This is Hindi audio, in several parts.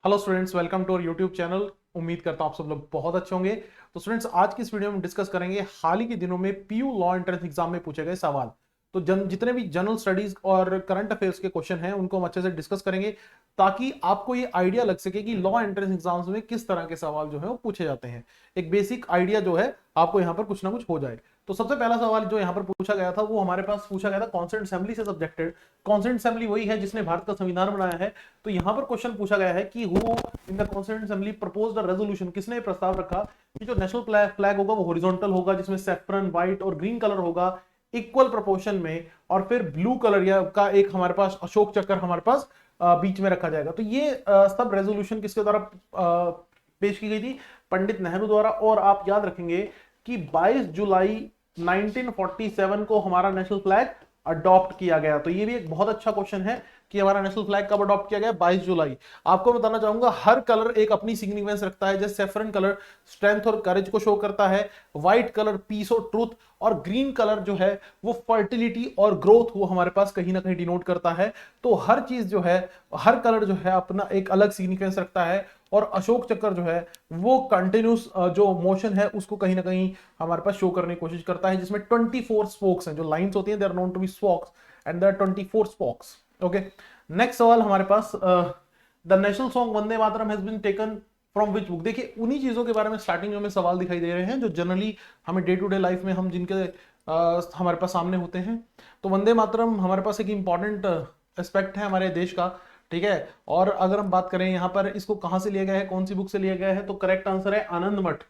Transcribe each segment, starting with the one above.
Hello students, welcome to our YouTube channel. उम्मीद करता हूं आप सब लोग बहुत अच्छे होंगे। तो स्टूडेंट्स, आज की इस वीडियो में डिस्कस करेंगे हाल ही के दिनों में पीयू लॉ एंट्रेंस एग्जाम में पूछे गए सवाल। तो जितने भी जनरल स्टडीज और करंट अफेयर्स के क्वेश्चन हैं उनको हम अच्छे से डिस्कस करेंगे, ताकि आपको ये आइडिया लग सके कि लॉ एंट्रेंस एग्जाम्स में किस तरह के सवाल जो है वो पूछे जाते हैं। एक बेसिक आइडिया जो है आपको यहाँ पर कुछ ना कुछ हो जाए। तो सबसे पहला सवाल जो यहाँ पर पूछा गया था वो हमारे पास पूछा गया था कॉन्स्टिट्यूएंट असेंबली से सब्जेक्टेड। कॉन्स्टिट्यूएंट असेंबली वही है जिसने भारत का संविधान बनाया है। तो यहाँ पर क्वेश्चन पूछा गया है कि who in the constituent assembly proposed a resolution, किसने प्रस्ताव रखा कि जो नेशनल फ्लैग होगा वो हॉरिजॉन्टल होगा, जिसमें सैफरन, व्हाइट और ग्रीन कलर होगा इक्वल प्रोपोर्शन में, और फिर ब्लू कलर या का एक हमारे पास अशोक चक्र हमारे पास बीच में रखा जाएगा। तो ये सब रेजोल्यूशन किसके द्वारा पेश की गई थी? पंडित नेहरू द्वारा। और आप याद रखेंगे कि 22 जुलाई 1947 को हमारा नेशनल फ्लैग अडॉप्ट किया गया। तो ये भी एक बहुत अच्छा क्वेश्चन है कि हमारा नेशनल फ्लैग कब अडॉप्ट किया गया? 22 जुलाई। आपको बताना चाहूंगा हर कलर एक अपनी सिग्निफिकेंस रखता है। जैसे सैफरन कलर स्ट्रेंथ और करेज को शो करता है, व्हाइट कलर पीस और ट्रूथ, और ग्रीन कलर जो है वो फर्टिलिटी और ग्रोथ वो हमारे पास कहीं ना कहीं डिनोट करता है। तो हर चीज जो है, हर कलर जो है अपना एक अलग सिग्निफिकेंस रखता है। और अशोक चक्र जो है वो कंटिन्यूस जो मोशन है उसको कहीं ना कहीं हमारे पास शो करने की कोशिश करता है, जिसमें 24 स्पोक्स हैं। जो लाइंस होती हैं they are known to be spokes and there 24 spokes. Okay, next सवाल हमारे पास, the national song Vande Mataram has been taken from which book? देखिए, उन्हीं चीजों के बारे में स्टार्टिंग में हमें सवाल दिखाई दे रहे हैं जो जनरली हमें डे टू डे लाइफ में हम जिनके हमारे पास सामने होते हैं। तो वंदे मातरम हमारे पास एक इंपॉर्टेंट एस्पेक्ट है हमारे देश का, ठीक है। और अगर हम बात करें यहाँ पर इसको कहां से लिया गया है, कौन सी बुक से लिया गया है, तो करेक्ट आंसर है आनंद मठ।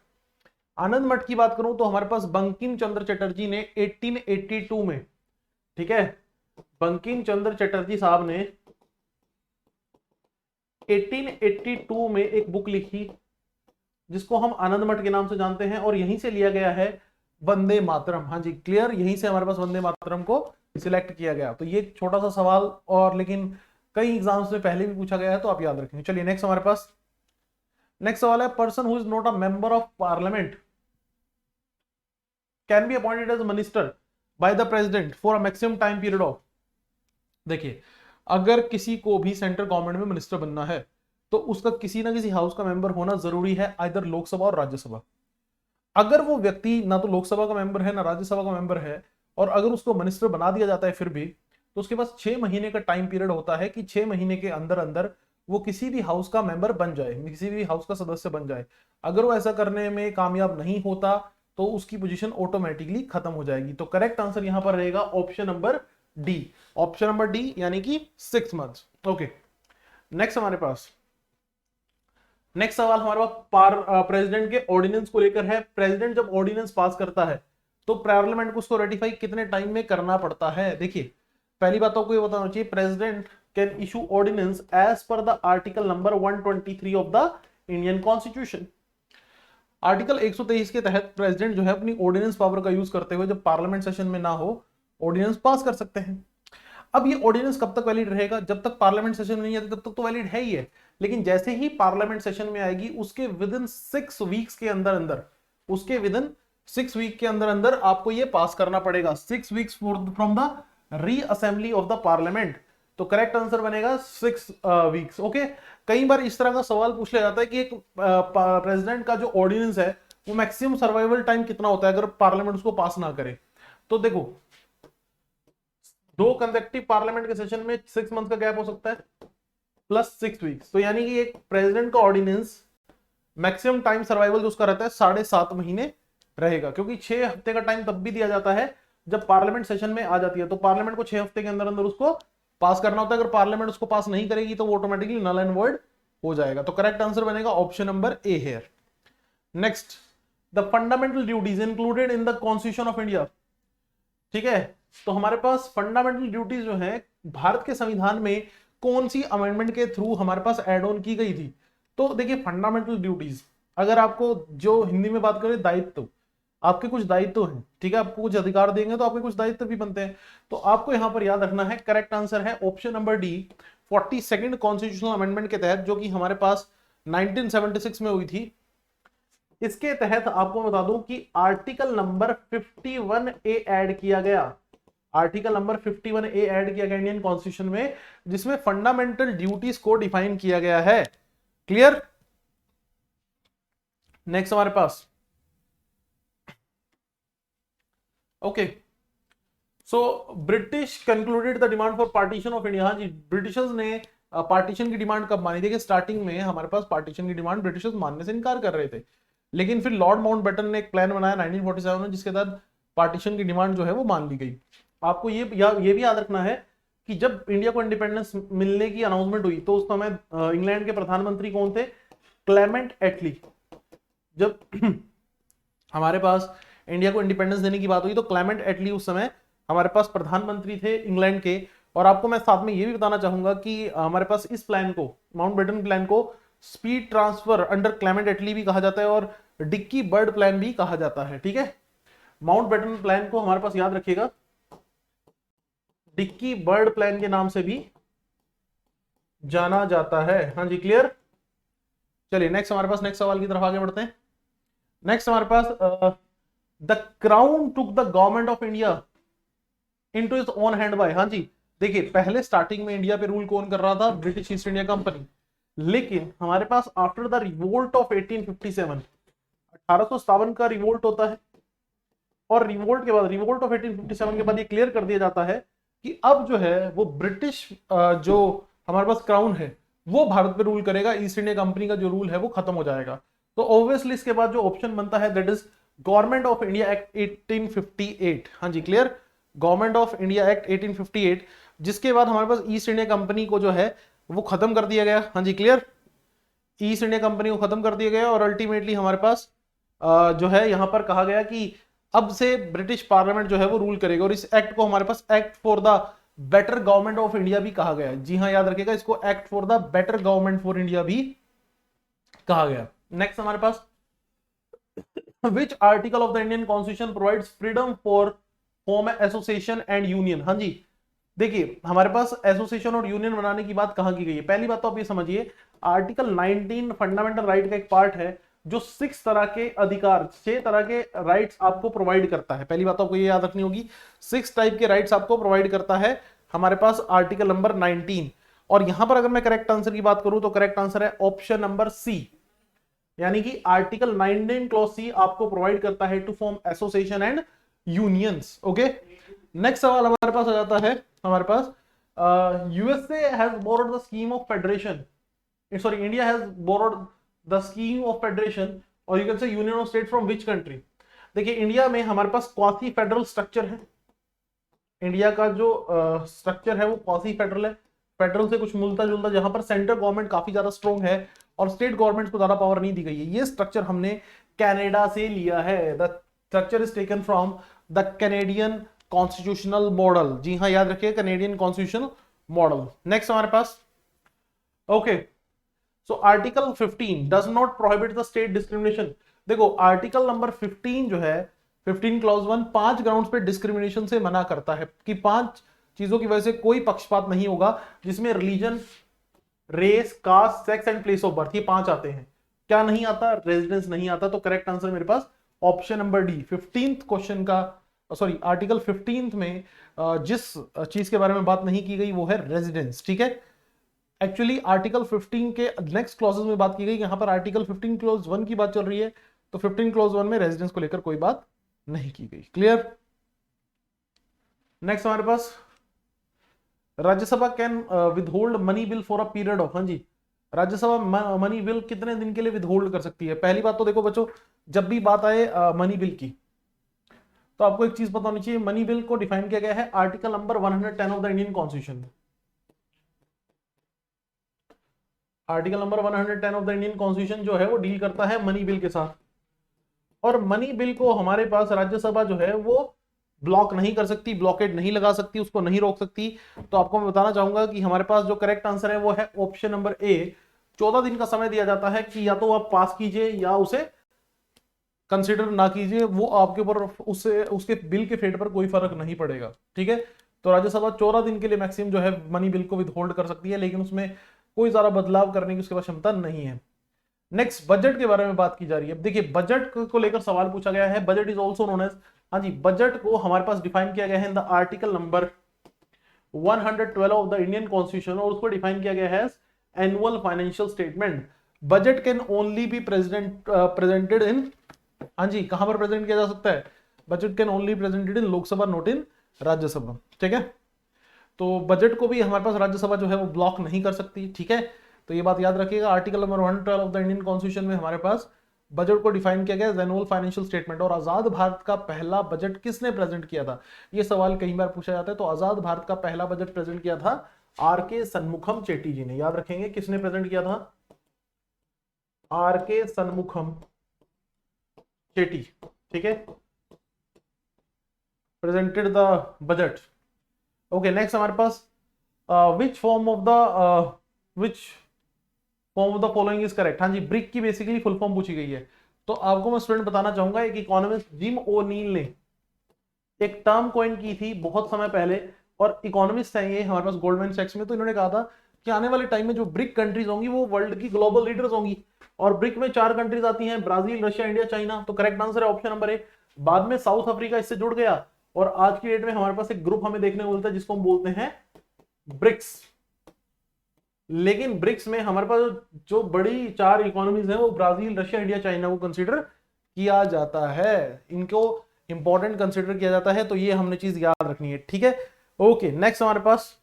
आनंद मठ की बात करूं तो हमारे पास बंकिम चंद्र चटर्जी ने 1882 में, ठीक है, बंकिम चंद्र चटर्जी साहब ने 1882 में एक बुक लिखी जिसको हम आनंद मठ के नाम से जानते हैं, और यहीं से लिया गया है वंदे मातरम। हाँ जी, क्लियर, यहीं से हमारे पास वंदे मातरम को सिलेक्ट किया गया। तो ये छोटा सा सवाल, और लेकिन कई एग्जाम्स में पहले भी पूछा गया है, तो आप याद रखेंगे। चलिए नेक्स्ट हमारे पास नेक्स्ट सवाल है, person who is not a member of parliament can be appointed as minister by the president for a maximum time period of. देखिए, अगर किसी को भी सेंट्रल गवर्नमेंट में मिनिस्टर बनना है तो उसका किसी ना किसी हाउस का मेंबर होना जरूरी है, आइदर लोकसभा और राज्यसभा। अगर वो व्यक्ति ना तो लोकसभा का मेंबर है ना राज्यसभा का मेंबर है, और अगर उसको मिनिस्टर बना दिया जाता है फिर भी, तो उसके पास 6 महीने का टाइम पीरियड होता है कि 6 महीने के अंदर अंदर वो किसी भी हाउस का मेंबर बन जाए, किसी भी हाउस का सदस्य बन जाए। अगर वो ऐसा करने में कामयाब नहीं होता तो उसकी पोजीशन ऑटोमेटिकली खत्म हो जाएगी। तो करेक्ट आंसर यहां पर रहेगा option number D. Option number D यानी कि 6 मंथ्स। ओके, नेक्स्ट हमारे पास नेक्स्ट सवाल हमारे पास प्रेसिडेंट के ऑर्डिनेंस को लेकर है। प्रेसिडेंट जब ऑर्डिनेंस पास करता है तो पार्लियामेंट को उसको रेटिफाई कितने टाइम में करना पड़ता है? देखिए, पहली बात आपको ये बताना चाहिए, president can issue ordinance as per the article number 123 of the Indian constitution. Article 123 के तहत प्रेसिडेंट जो है अपनी ऑर्डिनेंस पावर का यूज करते हुए जब पार्लियामेंट सेशन में ना हो, ऑर्डिनेंस पास कर सकते हैं। अब ये ऑर्डिनेंस कब तक वैलिड रहेगा? जब तक पार्लियामेंट सेशन नहीं आती तब तक तो वैलिड है ही है, लेकिन जैसे ही पार्लियामेंट सेशन में आएगी उसके विद इन 6 वीक्स के अंदर अंदर, उसके विद इन 6 वीक के अंदर अंदर आपको ये पास करना पड़ेगा। 6 वीक्स फ्रॉम द री असेंबली ऑफ द पार्लियामेंट। तो करेक्ट आंसर बनेगा 6 वीक्स। ओके, कई बार इस तरह का सवाल पूछ लिया जाता है कि एक प्रेसिडेंट का जो ऑर्डिनेंस है वो मैक्सिमम सर्वाइवल टाइम कितना होता है अगर पार्लियामेंट उसको पास ना करे। तो देखो, 2 कंसेक्टिव पार्लियामेंट के सेशन में 6 मंथ का गैप हो सकता है प्लस 6 वीक्स। तो यानी कि एक प्रेसिडेंट का ऑर्डिनेंस मैक्सिमम टाइम सर्वाइवल जो उसका रहता है 7.5 महीने रहेगा, क्योंकि 6 हफ्ते का टाइम तब भी दिया जाता है जब पार्लियामेंट सेशन में आ जाती है। तो पार्लियामेंट को 6 हफ्ते के अंदर अंदर उसको पास करना होता है। अगर पार्लियामेंट उसको पास नहीं करेगी तो वो ऑटोमेटिकली नल एंड वॉइड हो जाएगा। तो करेक्ट आंसर बनेगा option number A here. Next, the fundamental duties included in the constitution of India. ठीक है, तो हमारे पास फंडामेंटल ड्यूटीज जो है भारत के संविधान में कौन सी अमेंडमेंट के थ्रू हमारे पास एड ऑन की गई थी? तो देखिए, फंडामेंटल ड्यूटीज, अगर आपको जो हिंदी में बात करें दायित्व, आपके कुछ दायित्व हैं, ठीक है, आपको कुछ अधिकार देंगे तो आपके कुछ दायित्व भी बनते हैं। तो आपको यहां पर याद रखना है, करेक्ट आंसर है option number D, 42nd constitutional amendment के तहत, जो कि हमारे पास 1976 में हुई थी। इसके तहत आपको बता दूं कि आर्टिकल नंबर 51A ऐड किया गया। आर्टिकल नंबर 51A ऐड किया गया इंडियन कॉन्स्टिट्यूशन में, जिसमें फंडामेंटल ड्यूटीज को डिफाइन किया गया है। क्लियर। नेक्स्ट हमारे पास okay, so British concluded the demand for partition of India. हाँ जी, ब्रिटिशर्स ने पार्टीशन की डिमांड कब मानी? देखिए स्टार्टिंग में हमारे पास पार्टीशन की डिमांड ब्रिटिशर्स मानने से इनकार कर रहे थे, लेकिन फिर लॉर्ड माउंटबेटन ने एक प्लान बनाया 1947 में, जिसके तहत पार्टीशन की डिमांड जो है वो मान ली गई। आपको ये भी याद रखना है कि जब इंडिया को इंडिपेंडेंस मिलने की अनाउंसमेंट हुई तो उस समय इंग्लैंड के प्रधानमंत्री कौन थे? क्लेमेंट एटली। जब हमारे पास इंडिया को इंडिपेंडेंस देने की बात हुई तो क्लेमेंट एटली उस समय हमारे पास प्रधानमंत्री थे इंग्लैंड के। और आपको मैं साथ में ये भी बताना चाहूंगा कि हमारे पास इस प्लान को, माउंटबेटन प्लान को स्पीड ट्रांसफर अंडर क्लेमेंट एटली भी कहा जाता है और डिक्की बर्ड प्लान भी कहा जाता है। ठीक है, माउंटबेटन प्लान को हमारे पास याद रखिएगा डिक्की बर्ड प्लान के नाम से भी जाना जाता है। हाँ जी, क्लियर। चलिए नेक्स्ट हमारे पास नेक्स्ट सवाल की तरफ आगे बढ़ते हैं। नेक्स्ट हमारे पास the crown took the government of India into its own hand by. हाँ जी, देखिए पहले स्टार्टिंग में इंडिया पे रूल कौन कर रहा था? British east India company. लेकिन हमारे पास आफ्टर द रिवोल्ट ऑफ 1857, 1857 का रिवोल्ट होता है, और रिवोल्ट के बाद, रिवोल्ट ऑफ 1857 के बाद ये क्लियर कर दिया जाता है कि अब जो है वो ब्रिटिश जो हमारे पास क्राउन है वो भारत पे रूल करेगा, ईस्ट इंडिया कंपनी का जो रूल है वो खत्म हो जाएगा। तो ऑब्वियसली इसके बाद जो ऑप्शन बनता है that is government of India act 1858। हाँ जी, clear, government of India act 1858, जिसके बाद हमारे पास ईस्ट इंडिया कंपनी को जो है वो खत्म कर दिया गया। हाँ जी, क्लियर, ईस्ट इंडिया कंपनी को खत्म कर दिया गया और अल्टीमेटली हमारे पास जो है यहां पर कहा गया कि अब से ब्रिटिश पार्लियामेंट जो है वो रूल करेगा। और इस एक्ट को हमारे पास act for the better government of India भी कहा गया। जी हाँ, याद रखिएगा, इसको act for the better government for India भी कहा गया। नेक्स्ट हमारे पास which article of the Indian constitution provides freedom for form association and union. हाँ जी, देखिए हमारे पास एसोसिएशन और यूनियन बनाने की बात कहां की गई है? पहली बात तो आप ये समझिए, आर्टिकल 19 फंडामेंटल राइट का एक पार्ट है जो 6 तरह के अधिकार, 6 तरह के राइट्स आपको प्रोवाइड करता है। पहली बात तो आपको ये याद रखनी होगी, 6 टाइप के राइट्स आपको प्रोवाइड करता है हमारे पास आर्टिकल नंबर 19। और यहां पर अगर मैं करेक्ट आंसर की बात करूं तो करेक्ट आंसर है ऑप्शन नंबर सी, यानी कि आर्टिकल 19 क्लॉज सी आपको प्रोवाइड करता है to form association and unions. Okay, next सवाल हमारे पास आ जाता है, हमारे पास USA has borrowed the scheme of federation, sorry India has borrowed the scheme of federation और you can say union of state from which country. देखिए इंडिया में हमारे पास क्वासी फेडरल स्ट्रक्चर है। इंडिया का जो स्ट्रक्चर है वो क्वासी फेडरल है, फेडरल से कुछ मिलता जुलता, जहां पर सेंट्रल गवर्नमेंट काफी ज्यादा स्ट्रॉन्ग है और स्टेट गवर्नमेंट को ज्यादा पावर नहीं दी गई है। ये स्ट्रक्चर हमने कनाडा से लिया है। The structure is taken from the Canadian constitutional model. जी हाँ, याद रखिए, कैनेडियन कॉन्स्टिट्यूशनल मॉडल। नेक्स्ट हमारे पास okay, so article 15 does not prohibit the state discrimination. देखो आर्टिकल नंबर 15 जो है, 15 क्लॉज 1 5 ग्राउंड्स पे डिस्क्रिमिनेशन से मना करता है कि 5 चीजों की वजह से कोई पक्षपात नहीं होगा, जिसमें religion, race, caste, sex and place of birth, ये 5 आते हैं। क्या नहीं आता? रेजिडेंस नहीं आता। तो करेक्ट आंसर मेरे पास option number D, 15th question का, सॉरी आर्टिकल 15 में जिस चीज के बारे में बात नहीं की गई वो है रेजिडेंस। ठीक है, एक्चुअली आर्टिकल 15 के नेक्स्ट क्लॉजेस में बात की गई, यहां पर आर्टिकल 15 क्लॉज 1 की बात चल रही है, तो 15 क्लॉज 1 में रेजिडेंस को लेकर कोई बात नहीं की गई। क्लियर। नेक्स्ट हमारे पास Rajya Sabha can withhold money bill for a period of. हाँ जी, राज्यसभा मनी बिल कितने दिन के लिए विदहोल्ड कर सकती है? पहली बात तो देखो बच्चों, जब भी बात आए मनी बिल की तो आपको एक चीज पता होनी चाहिए, मनी बिल को डिफाइन किया गया है article number 110 of the Indian constitution. Article number 110 of the Indian constitution जो है वो डील करता है मनी बिल के साथ, और मनी बिल को हमारे पास राज्यसभा जो है वो ब्लॉक नहीं कर सकती, ब्लॉकेड नहीं लगा सकती, उसको नहीं रोक सकती। तो आपको मैं बताना चाहूंगा कि हमारे पास जो करेक्ट आंसर है वो है ऑप्शन नंबर ए, 14 दिन का समय दिया जाता है कि या तो आप पास कीजिए या उसे कंसिडर ना कीजिए, वो आपके ऊपर, उससे उसके बिल के फेट पर कोई फर्क नहीं पड़ेगा। ठीक है, तो राज्यसभा 14 दिन के लिए मैक्सिमम जो है मनी बिल को विदहोल्ड कर सकती है, लेकिन उसमें कोई ज्यादा बदलाव करने की उसके पास क्षमता नहीं है। नेक्स्ट बजट के बारे में बात की जा रही है। देखिए बजट को लेकर सवाल पूछा गया है, budget is also known as, हाँ जी, बजट को हमारे पास डिफाइन किया गया है in the article number 112 of the Indian constitution, और उसको डिफाइन किया गया है annual financial statement. Budget can only be presented in, हाँ जी, कहां पर प्रेजेंट किया जा सकता है? Budget can only presented in Lok Sabha, not in Rajya Sabha. ठीक है, तो बजट को भी हमारे पास राज्यसभा जो है वो ब्लॉक नहीं कर सकती। ठीक है, तो ये बात याद रखिएगा। Article number 112 of the Indian constitution में हमारे पास बजट को डिफाइन किया गया एज एनुअल फाइनेंशियल स्टेटमेंट। और आजाद भारत का पहला बजट किसने प्रेजेंट किया था? ये सवाल कई बार पूछा जाता है। तो आजाद भारत का पहला बजट प्रेजेंट किया था आर के सन्मुखम चेट्टी जी ने। याद रखेंगे किसने प्रेजेंट किया था? आर के सन्मुखम चेट्टी। ठीक है, presented the budget. Okay, next हमारे पास which form of the following is correct. हाँ जी, ब्रिक की बेसिकली फुल फॉर्म पूछी गई है। तो आपको मैं स्टूडेंट बताना चाहूंगा, एक इकोनॉमिस्ट जिम ओनील ने एक टर्म कॉइन की थी बहुत समय पहले, और इकोनॉमिस्ट है ये हमारे पास गोल्डमैन सैक्स में। तो इन्होंने कहा था कि आने वाले टाइम में जो ब्रिक कंट्रीज होंगी वो वर्ल्ड की ग्लोबल लीडर्स होंगी। और ब्रिक में 4 कंट्रीज आती हैं, ब्राजील, रशिया, इंडिया, चाइना। तो करेक्ट आंसर है ऑप्शन नंबर ए। बाद में साउथ अफ्रीका इससे जुड़ गया, और आज की डेट में हमारे पास एक ग्रुप हमें देखने को मिलता है जिसको हम बोलते हैं ब्रिक्स। लेकिन ब्रिक्स में हमारे पास जो बड़ी 4 इकोनॉमीज हैं वो ब्राजील, रशिया, इंडिया, चाइना को कंसीडर किया जाता है, इनको इंपॉर्टेंट कंसीडर किया जाता है। तो ये हमने चीज याद रखनी है। ठीक है, ओके, नेक्स्ट हमारे पास,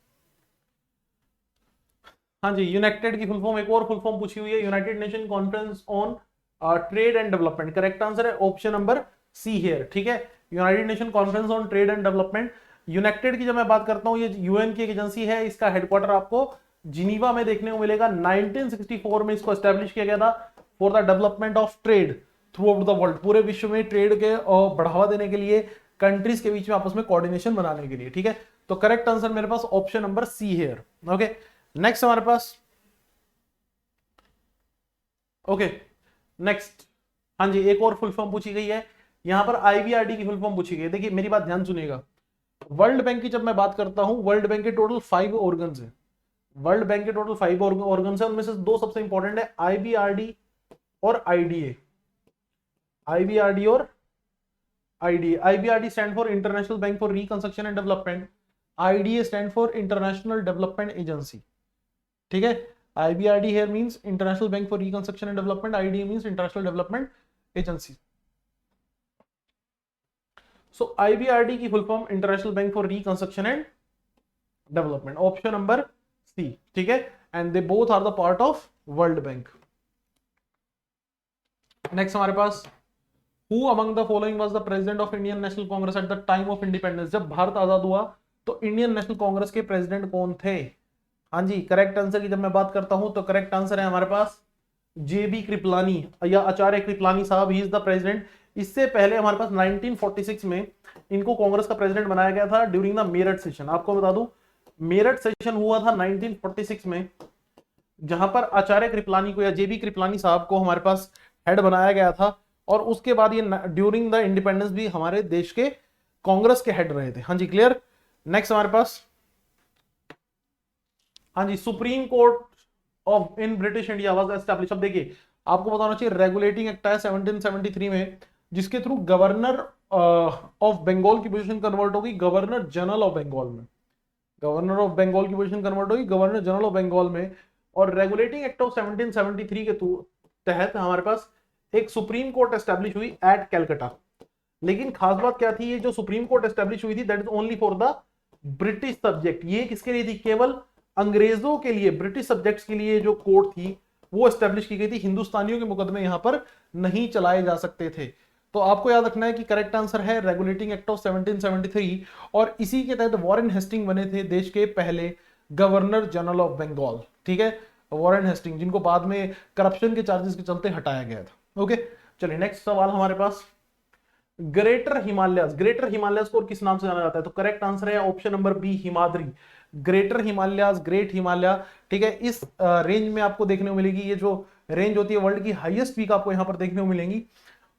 हाँ जी, यूनाइटेड की फुल फॉर्म, एक और फुल फॉर्म पूछी हुई है, United nation conference on trade and development. Correct answer है ऑप्शन नंबर सी हियर। ठीक है, United nation conference on trade and development. United की जब मैं बात करता हूं, ये यूएन की एक एजेंसी है, इसका हेडक्वार्टर आपको जिनीवा में देखने को मिलेगा। 1964 में इसको एस्टेब्लिश किया गया था for the development of trade through out the world. पूरे विश्व में ट्रेड के बढ़ावा देने के लिए, कंट्रीज के बीच में आपस में कोऑर्डिनेशन बनाने के लिए। ठीक है, तो करेक्ट आंसर मेरे पास option number C here. Okay, next हमारे पास, ओके नेक्स्ट, हाँ जी, एक और फुल फॉर्म पूछी गई है यहां पर, आईबीआरडी की फुल फॉर्म पूछी गई है। देखिए मेरी बात ध्यान सुनिएगा, वर्ल्ड बैंक की जब मैं बात करता हूं, वर्ल्ड बैंक के टोटल 5 ऑर्गन्स है। वर्ल्ड बैंक के टोटल 5 ऑर्गन्स है, उनमें से 2 सबसे इंपॉर्टेंट है, आईबीआरडी और आईडीए। आईबीआरडी और IDA. IBRD stand for international bank for reconstruction and development, IDA stand for international development agency. ठीक है, IBRD here means International Bank for Reconstruction and Development, IDA means International Development Agency. So IBRD की full form international bank for reconstruction and development, option number C. ठीक है, and they both are the part of world bank. Next हमारे पास, who among the following was the president of Indian national Congress at the time of independence. जब भारत आजाद हुआ तो इंडियन नेशनल कांग्रेस के प्रेसिडेंट कौन थे? हाँ जी, करेक्ट आंसर की जब मैं बात करता हूं तो करेक्ट आंसर है हमारे पास जेबी कृपलानी या आचार्य कृपलानी साहब, ही इज द प्रेसिडेंट। इससे पहले हमारे पास 1946 में इनको कांग्रेस का प्रेसिडेंट बनाया गया था ड्यूरिंग द मेरठ सेशन। आपको बता दूं, मेरठ सेशन हुआ था 1946 में, जहां पर आचार्य कृपलानी को या जेबी कृपलानी साहब को हमारे पास हेड बनाया गया था। और उसके बाद ये ड्यूरिंग द इंडिपेंडेंस भी हमारे देश के कांग्रेस के हेड रहे थे। हाँ जी, क्लियर। नेक्स्ट हमारे पास, हाँ जी, supreme court of in British India was establish. अब देखिए आपको बताना चाहिए, रेगुलेटिंग एक्ट है 1773 में, जिसके थ्रू गवर्नर ऑफ बंगाल की पोजीशन कन्वर्ट होगी गवर्नर जनरल ऑफ बंगाल में। गवर्नर ऑफ बंगाल की पोजीशन कन्वर्ट होगी गवर्नर जनरल ऑफ बंगाल में। और रेगुलेटिंग एक्ट ऑफ 1773 के तहत हमारे पास एक सुप्रीम कोर्ट एस्टैब्लिश हुई एट कैलकाटा। लेकिन खास बात क्या थी, ये जो सुप्रीम कोर्ट एस्टैब्लिश हुई थी that is only for the British subject. ये किसके लिए थी? केवल अंग्रेजों के लिए, ब्रिटिश सब्जेक्ट्स के लिए जो कोर्ट थी वो एस्टैब्लिश की गई थी। हिंदुस्तानियों के मुकदमे यहां पर नहीं चलाए जा सकते थे। तो आपको याद रखना है कि करेक्ट आंसर है रेगुलेटिंग एक्ट ऑफ 1773, और इसी के तहत वॉरेन हेस्टिंग बने थे देश के पहले गवर्नर जनरल ऑफ बंगाल। ठीक है, वॉरेन हेस्टिंग, जिनको बाद में करप्शन के चार्जेस के चलते हटाया गया था। ओके, चलिए नेक्स्ट सवाल हमारे पास, ग्रेटर हिमालयस। ग्रेटर हिमालयस को किस नाम से जाना जाता है? तो करेक्ट आंसर है option number B, Himadri. Greater Himalayas, great Himalaya. ठीक है, इस रेंज में आपको देखने को मिलेगी, ये जो रेंज होती है वर्ल्ड की हाईएस्ट पीक आपको यहां पर देखने को मिलेंगी,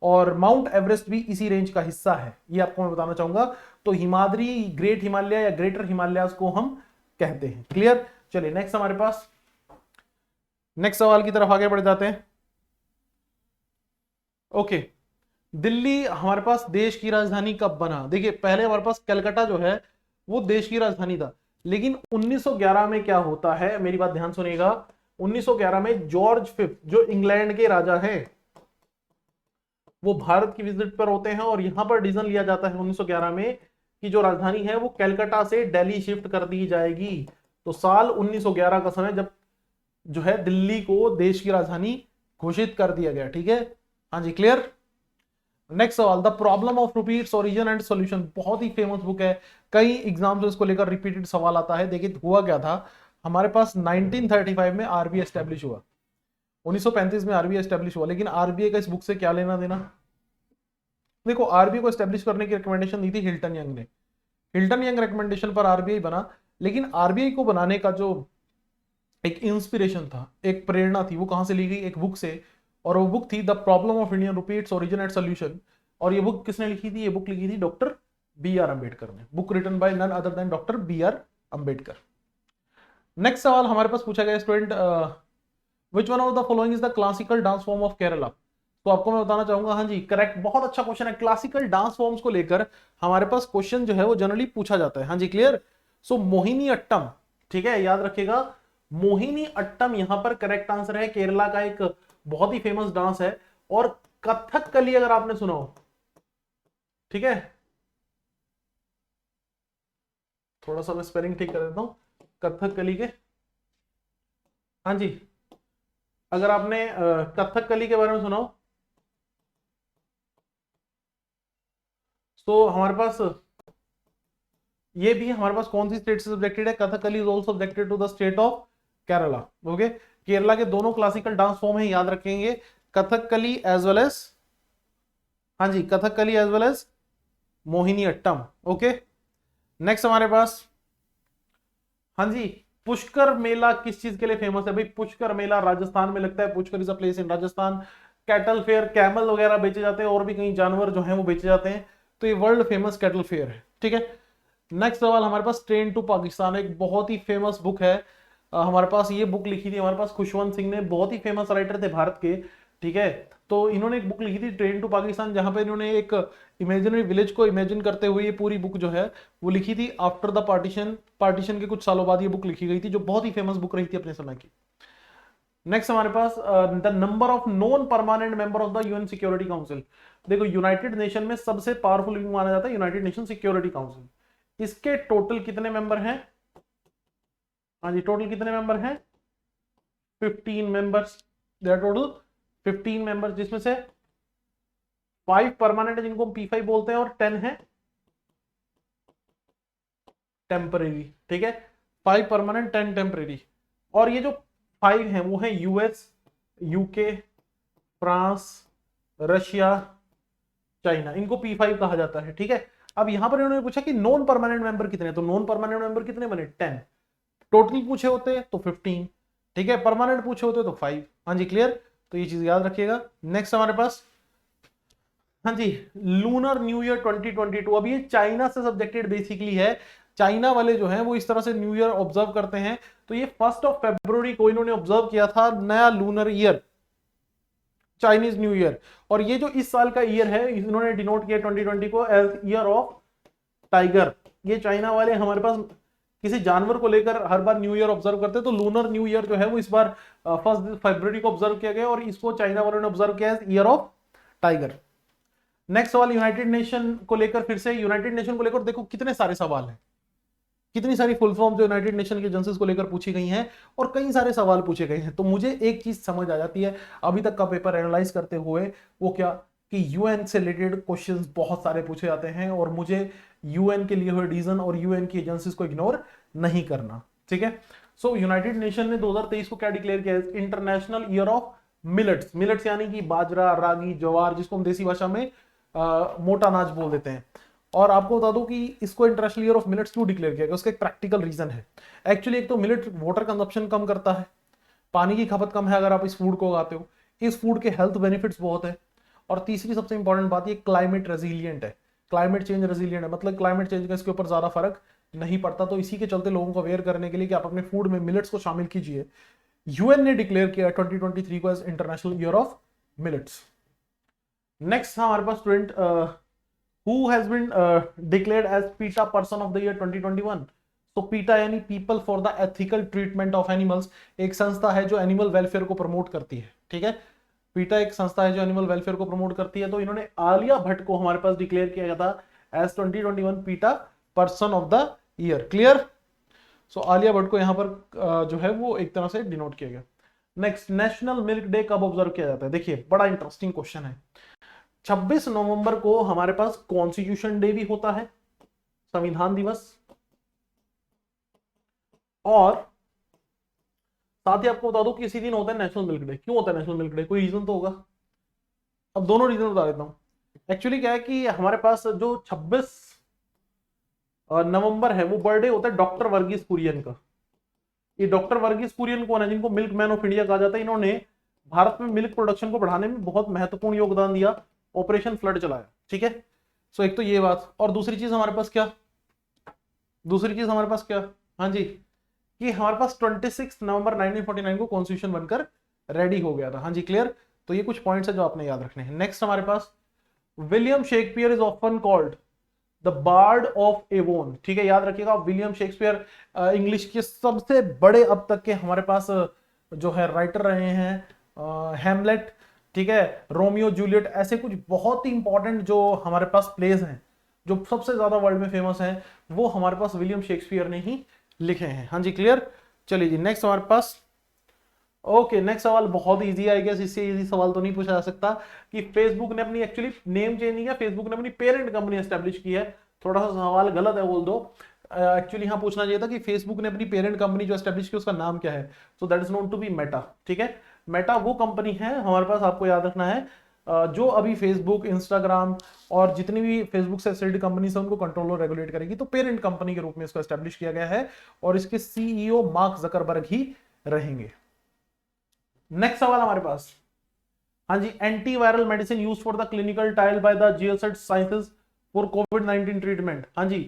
और माउंट एवरेस्ट भी इसी रेंज का हिस्सा है, ये आपको मैं बताना चाहूंगा। तो हिमाद्री, ग्रेट हिमालय या ग्रेटर हिमालयस को हम कहते हैं। क्लियर। चलिए नेक्स्ट हमारे पास, नेक्स्ट सवाल की तरफ आगे बढ़ जाते हैं। ओके, दिल्ली हमारे पास देश की राजधानी कब बना? देखिए पहले हमारे पास कलकत्ता जो है वो देश की राजधानी था, लेकिन 1911 में क्या होता है, मेरी बात ध्यान सुनिएगा, 1911 में जॉर्ज फिफ्थ जो इंग्लैंड के राजा हैं वो भारत की विजिट पर होते हैं और यहां पर डिसीजन लिया जाता है 1911 में कि जो राजधानी है वो कलकत्ता से दिल्ली शिफ्ट कर दी जाएगी। तो साल 1911 का समय जब जो है दिल्ली को देश की राजधानी घोषित कर दिया गया। ठीक है, हाँ जी, क्लियर। नेक्स्ट सवाल, the problem of rupee its origin and solution, बहुत ही फेमस बुक है, कई एग्जाम्स में इसको लेकर रिपीटेड सवाल आता है। देखिए हुआ क्या था, हमारे पास 1935 में आरबीआई एस्टेब्लिश हुआ, 1935 में आरबीआई एस्टेब्लिश हुआ, लेकिन आरबीआई का इस बुक से क्या लेना देना। देखो आरबीआई को एस्टेब्लिश करने की रिकमेंडेशन दी थी हिल्टन यंग ने, हिल्टन यंग रिकमेंडेशन पर आरबीआई बना, लेकिन आरबीआई को बनाने का जो एक इंस्पिरेशन था, एक प्रेरणा थी, वो कहां से ली गई, एक बुक से, और वो बुक थी the problem of Indian rupee, its origin and solution. और ये बुक किसने लिखी थी, ये बुक लिखी थी डॉक्टर बी आर अम्बेडकर ने, book written by none other than doctor B R Ambedkar. Next सवाल हमारे पास पूछा गया student, which one of the following is the classical dance form of Kerala. तो आपको मैं बताना चाहूंगा, हाँ जी करेक्ट, बहुत अच्छा क्वेश्चन है, क्लासिकल डांस फॉर्म्स को लेकर हमारे पास क्वेश्चन जो है वो जनरली पूछा जाता है। हाँ जी क्लियर। सो मोहिनी अट्टम, ठीक है याद रखिएगा, मोहिनी अट्टम यहां पर करेक्ट आंसर है, केरला का एक बहुत ही फेमस डांस है। और कथकली अगर आपने सुना हो, ठीक है, थोड़ा सा मैं स्पेलिंग ठीक कर देता हूं कथकली के, हाँ जी, अगर आपने कथकली के बारे में सुना हो तो हमारे पास ये भी हमारे पास कौन सी स्टेट से सब्जेक्टेड है, Kathakali is also subjected to the state of Kerala. Okay, Kerala के दोनों क्लासिकल डांस फॉर्म है, याद रखेंगे, कथकली एज वेल एज, हाँ जी Kathakali as well as Mohiniyattam. Okay, next हमारे पास, हाँ जी, पुष्कर मेला किस चीज के लिए फेमस है भाई, पुष्कर मेला राजस्थान में लगता है, Pushkar is a place in Rajasthan, cattle fair, camel वगैरह बेचे जाते हैं और भी कई जानवर जो हैं वो बेचे जाते हैं, तो ये वर्ल्ड फेमस कैटल फेयर है। ठीक है, नेक्स्ट सवाल हमारे पास, ट्रेन टू पाकिस्तान, एक बहुत ही फेमस बुक है, हमारे पास ये बुक लिखी थी हमारे पास खुशवंत सिंह ने, बहुत ही फेमस राइटर थे भारत के। ठीक है, तो इन्होंने एक बुक लिखी थी ट्रेन टू पाकिस्तान, जहां पे इन्होंने एक इमेजिनरी विलेज को इमेजिन करते हुए ये पूरी बुक जो है वो लिखी थी आफ्टर द पार्टीशन, पार्टीशन के कुछ सालों बाद ये बुक लिखी गई थी, जो बहुत ही फेमस बुक रही थी अपने समय की। नेक्स्ट हमारे पास, the number of non permanent member of the UN security council. देखो यूनाइटेड नेशन में सबसे पावरफुल विंग माना जाता है यूनाइटेड नेशन सिक्योरिटी काउंसिल, इसके टोटल कितने मेंबर हैं, हाँ जी टोटल कितने मेंबर हैं, 15 मेंबर्स, देयर टोटल 15 मेंबर्स, जिसमें से 5 परमानेंट है जिनको हम P5 बोलते हैं और 10 है टेम्परेरी। ठीक है, 5 परमानेंट 10 टेम्परेरी, और ये जो 5 हैं वो है US, UK, France, Russia, China, इनको P5 कहा जाता है। ठीक है, अब यहां पर इन्होंने पूछा कि नॉन परमानेंट मेंबर कितने, तो नॉन परमानेंट मेंबर कितने बने, 10, टोटल पूछे होते तो 15, ठीक है, परमानेंट पूछे होते तो 5। हाँ जी क्लियर, तो ये चीज याद रखिएगा। नेक्स्ट हमारे पास, हाँ जी, लूनर न्यू ईयर 2022, अब ये चाइना से सब्जेक्टेड बेसिकली है, चाइना वाले जो हैं वो इस तरह से न्यू ईयर ऑब्जर्व करते हैं, तो ये 1 फरवरी को इन्होंने ऑब्जर्व किया था नया lunar year, Chinese new year, और ये जो इस साल का ईयर है इन्होंने डिनोट किया 2020 को एज ईयर ऑफ टाइगर। ये चाइना वाले हमारे पास किसी जानवर को लेकर हर बार न्यू ईयर ऑब्जर्व करते हैं, तो लूनर न्यू ईयर जो है वो इस बार 1 फरवरी को ऑब्जर्व किया गया और इसको चाइना वालों ने ऑब्जर्व किया as year of tiger. Next सवाल यूनाइटेड नेशन को लेकर, फिर से यूनाइटेड नेशन को लेकर देखो कितने सारे सवाल हैं, कितनी सारी फुल फॉर्म जो यूनाइटेड नेशन के एजेंसीज को लेकर पूछी गई हैं और कई सारे सवाल पूछे गए हैं। तो मुझे एक चीज समझ आ जाती है अभी तक का पेपर एनालाइज करते हुए, वो क्या कि यूएन से रिलेटेड क्वेश्चंस बहुत सारे पूछे जाते हैं और मुझे यूएन के लिए हुए रीजन और यूएन की एजेंसीज को इग्नोर नहीं करना। ठीक है, सो यूनाइटेड नेशन ने 2023 को क्या डिक्लेयर किया है, international year of millets, millets यानी कि बाजरा, रागी, ज्वार, जिसको हम देसी भाषा में मोटा अनाज बोल देते हैं। और आपको बता दूं कि इसको इंटरनेशनल ईयर ऑफ मिलेट्स क्यों डिक्लेयर किया गया, उसका एक प्रैक्टिकल रीजन है। एक्चुअली एक तो मिलेट वाटर कंजप्शन कम करता है, पानी की खपत कम है अगर आप इस फूड को उगाते हो, इस फूड के हेल्थ बेनिफिट्स बहुत है, और तीसरी सबसे इंपॉर्टेंट बात ये क्लाइमेट रेजिलियंट है, क्लाइमेट चेंज रेजिलियंट है, मतलब क्लाइमेट चेंज का इसके ऊपर ज्यादा फर्क नहीं पड़ता। तो इसी के चलते लोगों को अवेयर करने के लिए कि आप अपने फूड में मिलेट्स को शामिल कीजिए, यूएन ने डिक्लेयर किया 2023 को as international year of millets. Next हमारे पास student, who has been declared as PETA person of the year 2021, तो पीटा यानी people for the ethical treatment of animals, एक संस्था है जो एनिमल वेलफेयर को प्रमोट करती है, ठीक है। पीटा एक संस्था है जो एनिमल वेलफेयर को प्रमोट करती है। तो इन्होंने आलिया भट्ट को हमारे पास डिक्लेयर किया गया था as 2021 PETA person of the year. Clear. So Alia Bhatt को यहां पर जो है वो एक तरह से डिनोट किया गया। नेक्स्ट, नेशनल मिल्क डे कब ऑब्जर्व किया जाता है? देखिए बड़ा इंटरेस्टिंग क्वेश्चन है। 26 नवंबर को हमारे पास कॉन्स्टिट्यूशन डे भी होता है, संविधान दिवस, और साथ ही आपको बता दूं कि इसी दिन होता है नेशनल मिल्क डे। क्यों होता है नेशनल मिल्क डे? कोई रीजन तो होगा। अब दोनों रीजन बता देता हूं। एक्चुअली क्या है कि हमारे पास जो 26 नवंबर है वो बर्थडे होता है डॉक्टर वर्गीस कुरियन का। ये डॉक्टर वर्गीस कुरियन कौन है? जिनको मिल्क मैन ऑफ इंडिया कहा जाता है। इन्होंने भारत में मिल्क प्रोडक्शन को बढ़ाने में बहुत महत्वपूर्ण योगदान दिया, ऑपरेशन फ्लड चलाया, ठीक है। सो एक तो ये बात, और दूसरी चीज हमारे पास क्या, हाँ जी, कि हमारे पास 26 नवंबर 1949 को कॉन्स्टिट्यूशन बनकर रेडी हो गया था। हाँ जी, क्लियर। तो ये कुछ पॉइंट्स है जो आपने याद रखने हैं। नेक्स्ट हमारे पास, William Shakespeare is often called the bard of Avon, ठीक है, याद रखिएगा। विलियम शेक्सपियर इंग्लिश के सबसे बड़े अब तक के हमारे पास जो है राइटर रहे हैं। हैमलेट, ठीक है, रोमियो जूलियट, ऐसे कुछ बहुत ही इंपॉर्टेंट जो हमारे पास प्लेस हैं जो सबसे ज्यादा वर्ल्ड में फेमस हैं, वो हमारे पास विलियम शेक्सपियर ने ही लिखे हैं। हाँ जी, क्लियर। चलिए जी, नेक्स्ट हमारे पास, ओके, नेक्स्ट सवाल बहुत इजी है, आई गेस इससे इजी सवाल तो नहीं पूछा जा सकता कि फेसबुक ने अपनी एक्चुअली नेम चेंज नहीं किया, फेसबुक ने अपनी पेरेंट कंपनी एस्टेब्लिश की है। थोड़ा सा सवाल गलत है बोल दो, एक्चुअली यहां पूछना चाहिए था कि फेसबुक ने अपनी पेरेंट कंपनी जो एस्टेब्लिश की उसका नाम क्या है। So that is known to be Meta, ठीक है। मेटा वो कंपनी है हमारे पास, आपको याद रखना है, जो अभी फेसबुक, इंस्टाग्राम और जितनी भी फेसबुक से एसोसिएटेड कंपनीज है उनको कंट्रोल और रेगुलेट करेगी। तो पेरेंट कंपनी के रूप में इसको एस्टेब्लिश किया गया है और इसके सीईओ मार्क जकरबर्ग ही रहेंगे। नेक्स्ट सवाल हमारे पास, हाँ जी, antiviral medicine use for the clinical trial by the Gilead sciences for कोविड-19 ट्रीटमेंट। हाँ जी,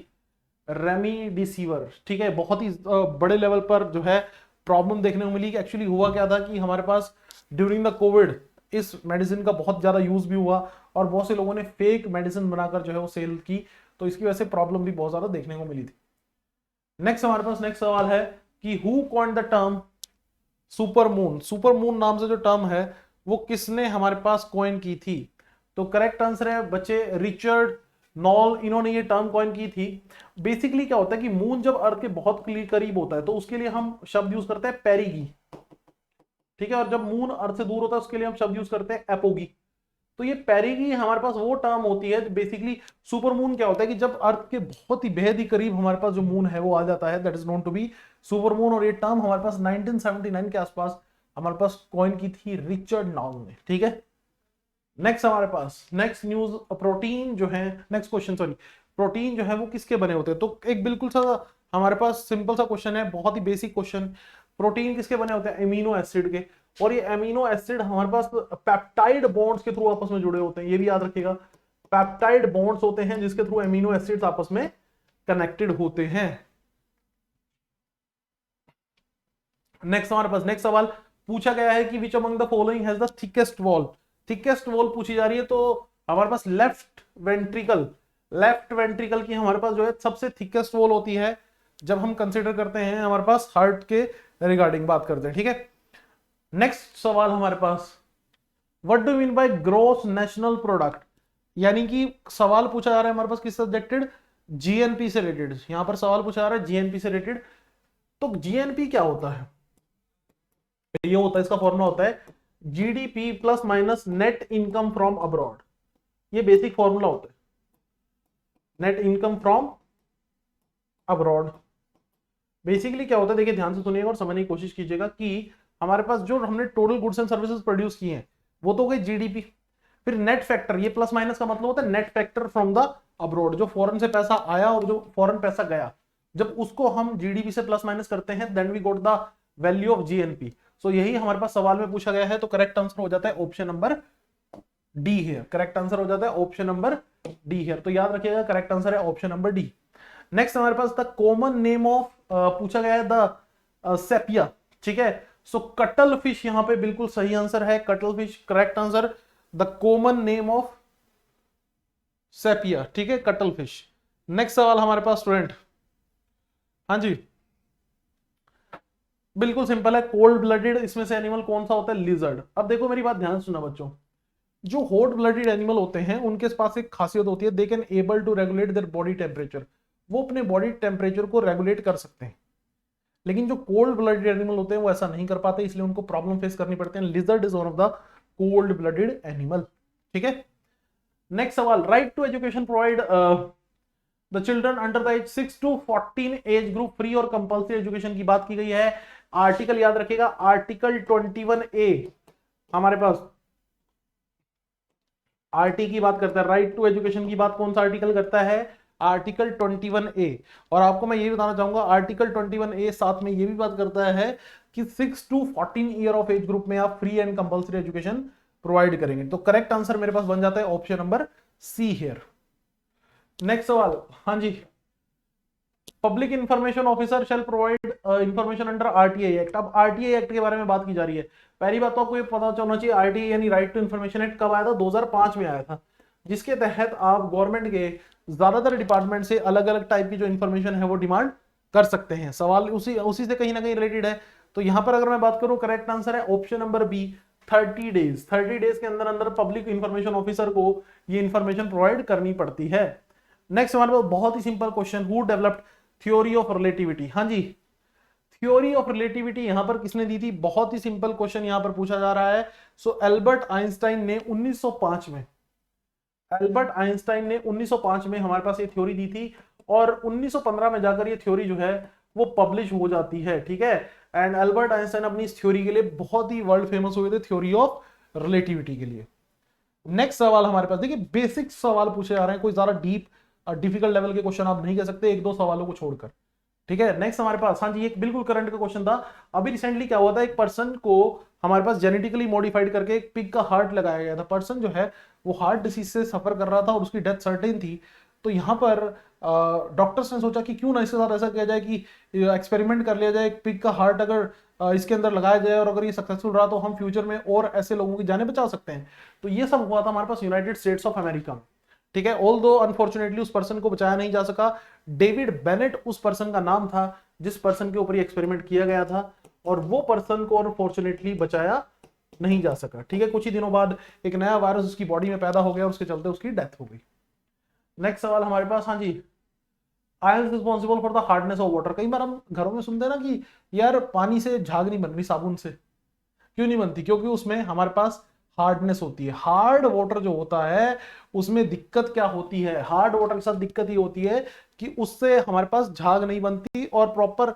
रेमडेसिविर, ठीक है। बहुत ही बड़े लेवल पर जो है प्रॉब्लम देखने को मिली कि एक्चुअली हुआ क्या था कि हमारे पास ड्यूरिंग द कोविड इस मेडिसिन का बहुत ज्यादा यूज भी हुआ और बहुत से लोगों ने फेक मेडिसिन बनाकर जो है वो सेल की, तो इसकी वजह से प्रॉब्लम भी बहुत ज्यादा देखने को मिली थी। नेक्स्ट हमारे पास नेक्स्ट सवाल है कि who coined the term supermoon. Supermoon नाम से जो टर्म है वो किसने हमारे पास कॉइन की थी? तो करेक्ट आंसर है बच्चे रिचर्ड नॉल, इन्होंने ये टर्म कॉइन की थी। बेसिकली क्या होता है कि मून जब अर्थ के बहुत करीब होता है तो उसके लिए हम शब्द यूज करते हैं पेरिगी, ठीक है, और जब मून अर्थ से दूर होता है उसके लिए हम शब्द यूज करते हैं एपोगी। तो ये पेरिगी हमारे पास वो टर्म होती है। बेसिकली सुपरमून क्या होता है कि जब अर्थ के बहुत ही बेहद ही करीब हमारे पास जो मून है वो आ जाता है, that is known to be supermoon. और ये टर्म हमारे पास 1979 के आसपास हमारे पास कॉइन की थी रिचर्ड नॉल ने, ठीक है। नेक्स्ट हमारे पास नेक्स्ट न्यूज, प्रोटीन जो है, नेक्स्ट क्वेश्चन सॉरी, प्रोटीन जो है वो किसके बने होते हैं? तो एक बिल्कुल सा हमारे पास सिंपल सा क्वेश्चन है, बहुत ही बेसिक क्वेश्चन। प्रोटीन किसके बने होते हैं? एमिनो एसिड के। और ये एमिनो एसिड हमारे पास पेप्टाइड बॉन्ड्स के थ्रू आपस में जुड़े होते हैं, ये भी याद रखिएगा। पेप्टाइड बॉन्ड्स होते हैं जिसके थ्रू एमिनो एसिड्स आपस में कनेक्टेड होते हैं। नेक्स्ट हमारे पास नेक्स्ट सवाल पूछा गया है कि which among the following has the thickest wall. Thickest wall पूछी जा रही है, तो हमारे पास लेफ्ट वेंट्रिकल की हमारे पास जो है सबसे थिकेस्ट वॉल होती है जब हम कंसीडर करते हैं हमारे पास हार्ट के रिगार्डिंग बात करते हैं, ठीक है। नेक्स्ट सवाल हमारे पास, what do mean by gross national product, यानी कि सवाल पूछा जा रहा है हमारे पास किससे रिलेटेड? जीएनपी से रिलेटेड। यहां पर सवाल पूछा जा रहा है जीएनपी से रिलेटेड। तो जीएनपी क्या होता है? ये होता है, इसका फॉर्मूला होता है GDP plus minus net income from abroad. ये बेसिक फॉर्मूला होता है, net income from abroad. Basically क्या होता है, देखिए ध्यान से सुनिएगा और समझने की कोशिश कीजिएगा कि हमारे पास जो हमने total goods and services produce किए हैं वो तो हो गई जीडीपी, फिर नेट फैक्टर, ये प्लस माइनस का मतलब होता है net factor from the abroad, जो फॉरेन से पैसा आया और जो फॉरेन पैसा गया, जब उसको हम जीडीपी से प्लस माइनस करते हैं then we got the value of GNP. So यही हमारे पास सवाल में पूछा गया है, तो करेक्ट आंसर हो जाता है option number D here. Correct answer हो जाता है ऑप्शन नंबर डी हियर। तो याद रखिएगा करेक्ट आंसर है ऑप्शन नंबर डी। नेक्स्ट हमारे पास द कॉमन नेम ऑफ पूछा गया है द सेपिया, ठीक है। सो कटल फिश यहां पे बिल्कुल सही आंसर है, cuttle fish correct answer, the common name of sepia, ठीक है, कटल फिश। नेक्स्ट सवाल हमारे पास स्टूडेंट, हाँ जी, बिल्कुल सिंपल है, कोल्ड ब्लडेड इसमें से एनिमल कौन सा होता है? लिजर्ड। अब देखो मेरी बात ध्यान से सुना बच्चों, जो हॉट ब्लडेड एनिमल होते हैं उनके पास एक खासियत होती है, they can able to regulate their body temperature, वो अपने बॉडी टेम्परेचर को रेगुलेट कर सकते हैं। लेकिन जो कोल्ड ब्लडेड एनिमल होते हैं वो ऐसा नहीं कर पाते, इसलिए उनको प्रॉब्लम फेस करनी पड़ती है। Lizard is one of the cold blooded animal. ठीक है, नेक्स्ट सवाल, right to education provide the children under the age 6 to 14 age group free और कंपल्सरी एजुकेशन की बात की गई है। आर्टिकल याद रखिएगा, आर्टिकल 21A हमारे पास आरटी की बात करता है, राइट टू एजुकेशन की बात कौन सा आर्टिकल करता है? Article 21A। और आपको मैं ये बताना चाहूंगा, आर्टिकल 21A साथ में ये भी बात करता है कि 6 to 14 year of age group में आप free and compulsory education provide करेंगे। तो करेक्ट आंसर मेरे पास बन जाता है option number C here. Next सवाल, हाँ जी, public information officer shall provide information under RTI act. अब आरटीआई एक्ट के बारे में बात की जा रही है। पहली बात तो आपको ये पता होना चाहिए, आरटीआई यानी राइट टू इंफॉर्मेशन एक्ट कब आया था? 2005 में आया था, जिसके तहत आप गवर्नमेंट के ज्यादातर डिपार्टमेंट से अलग अलग टाइप की जो इंफॉर्मेशन है वो डिमांड कर सकते हैं। सवाल उसी उसी से कहीं ना कहीं रिलेटेड है। तो यहां पर अगर मैं बात करूं, करेक्ट आंसर है option number B, 30 days. 30 days के अंदर अंदर पब्लिक इंफॉर्मेशन ऑफिसर को ये इंफॉर्मेशन प्रोवाइड करनी पड़ती है। नेक्स्ट हमारे पास बहुत ही simple question, who developed theory of relativity? हाँ जी, थ्योरी ऑफ रिलेटिविटी यहां पर किसने दी थी? बहुत ही सिंपल क्वेश्चन यहां पर पूछा जा रहा है। सो एल्बर्ट आइंस्टाइन ने 1905 में, एल्बर्ट आइंस्टाइन ने 1905 में हमारे पास ये थ्योरी दी थी, और 1915 में जाकर ये थ्योरी जो है वो पब्लिश हो जाती है। ठीक है, एंड एल्बर्ट आइंस्टाइन अपनी इस थ्योरी के लिए बहुत ही वर्ल्ड फेमस हुए थे, थ्योरी ऑफ रिलेटिविटी के लिए। नेक्स्ट सवाल हमारे पास, देखिए बेसिक सवाल पूछे जा रहे हैं, कोई ज्यादा डीप डिफिकल्ट लेवल के क्वेश्चन आप नहीं कह सकते एक दो सवालों को छोड़कर। ठीक है, नेक्स्ट हमारे पास, हाँ जी, एक बिल्कुल करंट का क्वेश्चन था। अभी रिसेंटली क्या हुआ था, एक पर्सन को हमारे पास जेनेटिकली मॉडिफाइड करके एक पिग का हार्ट लगाया गया था। पर्सन जो है वो हार्ट डिसीज से सफर कर रहा था और उसकी डेथ सर्टेन थी। तो यहाँ पर डॉक्टर्स ने सोचा कि क्यों ना इसके साथ ऐसा किया जाए कि एक्सपेरिमेंट कर लिया जाए, एक पिग का हार्ट अगर इसके अंदर लगाया जाए और अगर ये सक्सेसफुल रहा तो हम फ्यूचर में और ऐसे लोगों की जानें बचा सकते हैं। तो ये सब हुआ था हमारे पास यूनाइटेड स्टेट्स ऑफ अमेरिका में। ठीक है, ऑल दो अनफॉर्चुनेटली उस पर्सन को बचाया नहीं जा सका। डेविड बेनेट उस पर्सन का नाम था जिस पर्सन के ऊपर एक्सपेरिमेंट किया गया था, और वो पर्सन को अनफॉर्चुनेटली बचाया नहीं जा सका। ठीक है, कुछ ही दिनों बाद एक नया वायरस उसकी बॉडी में पैदा हो गया और उसके चलते उसकी डेथ हो गई। नेक्स्ट सवाल हमारे पास, हाँ जी, ion responsible for the hardness of water. कई बार हम घरों में सुनते हैं ना कि यार पानी से झाग नहीं बन रही साबुन से, क्यों नहीं बनती? क्योंकि उसमें हमारे पास हार्डनेस होती है। हार्ड वाटर जो होता है उसमें दिक्कत क्या होती है? हार्ड वाटर के साथ दिक्कत ये होती है कि उससे हमारे पास झाग नहीं बनती और प्रॉपर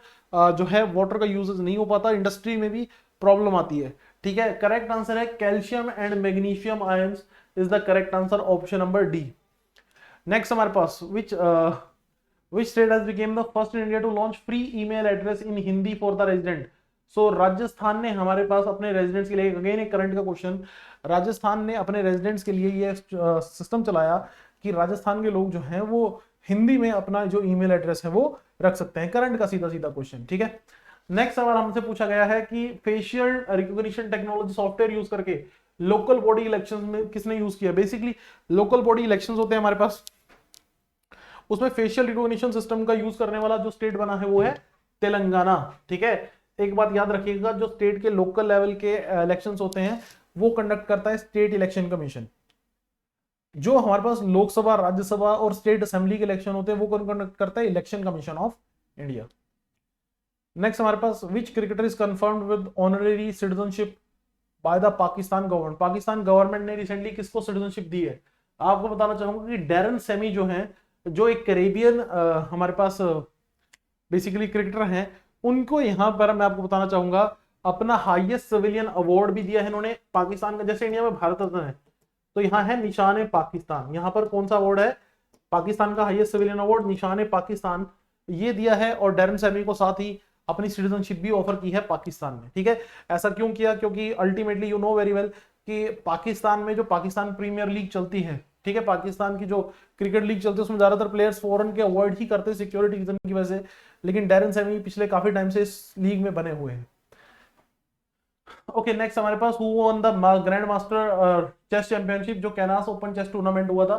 जो है वाटर का यूजेस नहीं हो पाता, इंडस्ट्री में भी प्रॉब्लम आती है। ठीक है, करेक्ट आंसर है calcium and magnesium ions is the correct answer, option number D. Next हमारे पास, which state has became the first in India to launch free email address in Hindi for the resident? सो राजस्थान ने हमारे पास अपने रेजिडेंट्स के लिए, अगेन एक करंट का क्वेश्चन, राजस्थान ने अपने रेजिडेंट्स के लिए ये सिस्टम चलाया कि राजस्थान के लोग जो हैं वो हिंदी में अपना जो ईमेल एड्रेस है वो रख सकते हैं। करंट का सीधा सीधा क्वेश्चन। ठीक है, नेक्स्ट सवाल हमसे पूछा गया है कि facial recognition technology software use करके लोकल बॉडी इलेक्शंस में किसने यूज किया? बेसिकली लोकल बॉडी इलेक्शंस होते हैं हमारे पास, उसमें फेशियल रिकॉग्निशन सिस्टम का यूज करने वाला जो स्टेट बना है वो है तेलंगाना। ठीक है, एक बात याद रखिएगा, जो स्टेट के लोकल लेवल के इलेक्शंस होते हैं वो कंडक्ट करता है स्टेट इलेक्शन कमीशन। जो हमारे पास लोकसभा, राज्यसभा और स्टेट असेंबली के इलेक्शन होते हैं वो कौन कंडक्ट करता है? Election commission of India. Next हमारे पास, which cricketer is confirmed with honorary citizenship by the Pakistan government? Pakistan government ने रिसेंटली किसको सिटीजनशिप दी है? आपको बताना चाहूंगा कि डैरन सेमी जो है, जो एक कैरेबियन हमारे पास बेसिकली क्रिकेटर हैं, उनको यहां पर मैं आपको बताना चाहूंगा अपना हाईएस्ट सिविलियन अवार्ड भी दिया है इन्होंने पाकिस्तान का। जैसे इंडिया में भारत रत्न है तो यहाँ है निशान पाकिस्तान, यहाँ पर कौन सा अवार्ड है? पाकिस्तान का हाईएस्ट सिविलियन अवार्ड निशान पाकिस्तान, ये दिया है। और डैरन सेमी को साथ ही अपनी सिटीजनशिप भी ऑफर की है पाकिस्तान में। ठीक है, ऐसा क्यों किया? क्योंकि ultimately you know very well कि पाकिस्तान में जो पाकिस्तान प्रीमियर लीग चलती है, ठीक है, पाकिस्तान की जो क्रिकेट लीग चलती है उसमें ज्यादातर प्लेयर्स फॉरेन के अवॉइड ही करते हैं सिक्योरिटी रीजन की वजह से, लेकिन डैरन सेमी पिछले काफी टाइम से इस लीग में बने हुए हैं। ओके, नेक्स्ट हमारे पास, who won the grand master chess championship, जो कैनास ओपन चेस टूर्नामेंट हुआ था,